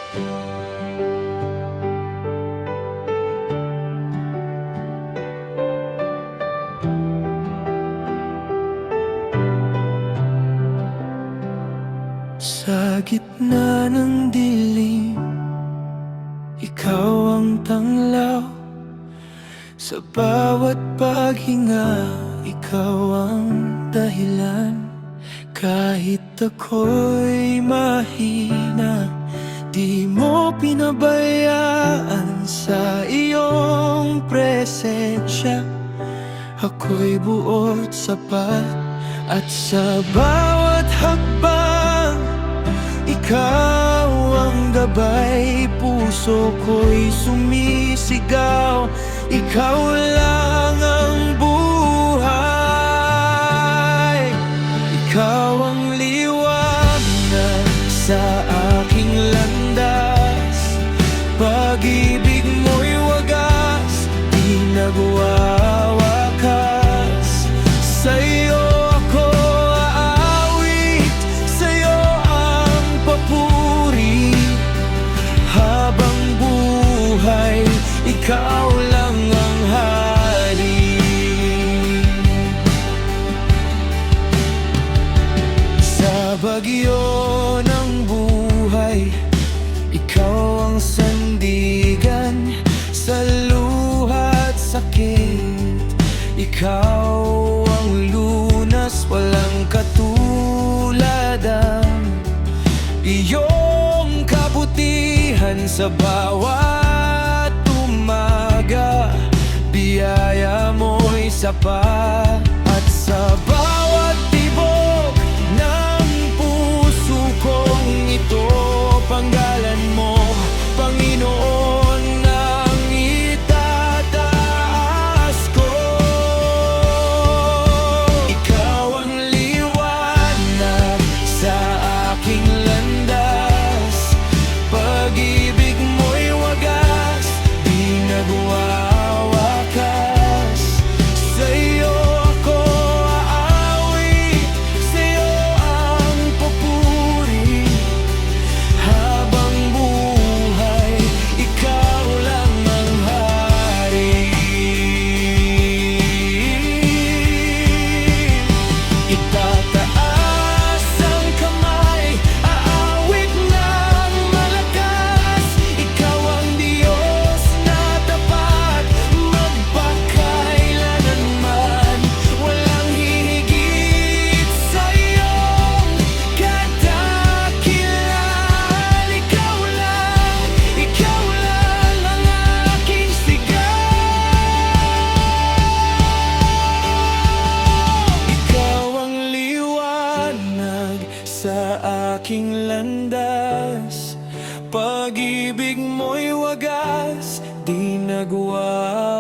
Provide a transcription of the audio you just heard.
Sa gitna ng dilim, ikaw ang tanglaw. Sa bawat paghinga, ikaw ang dahilan. Kahit ako'y mahina, di mo pinabayaan. Sa iyong presensya, ako'y buot sapat. At sa bawat hakbang, ikaw ang gabay. Puso ko'y sumisigaw, ikaw lang ang buhay. Ikaw ang liwanag sa aking landas. Pag-ibig mo'y wagas, di nagwawakas. Sa'yo ako aawit, sa'yo ang papuri. Habang buhay, ikaw lang ang hari. Sa bagyo ng buhay, ikaw ang sandigan. Sa luha't sakit, ikaw ang lunas. Walang katulad ang iyong kabutihan. Sa bawat umaga, biyaya mo'y sapat. At sa bawat tibok ng puso kong ito, panggalan mo, Panginoon, ang itataas ko. Ikaw ang liwanag sa aking landas. Pag-ibig mo'y wagas, di nagwawakas. Sa'yo ako aawit, sa'yo ang papuri. Habang buhay, ikaw lang ang hari. Itataas ang kamay, aawit ng malakas. Ikaw ang Diyos na tapat, magpakailanman. Walang hihigit sa iyong kadakilan. Ikaw lang ang aking sigaw. Ikaw ang liwanag sa aking landas. Pag-ibig mo'y wagas, di nagwawakas.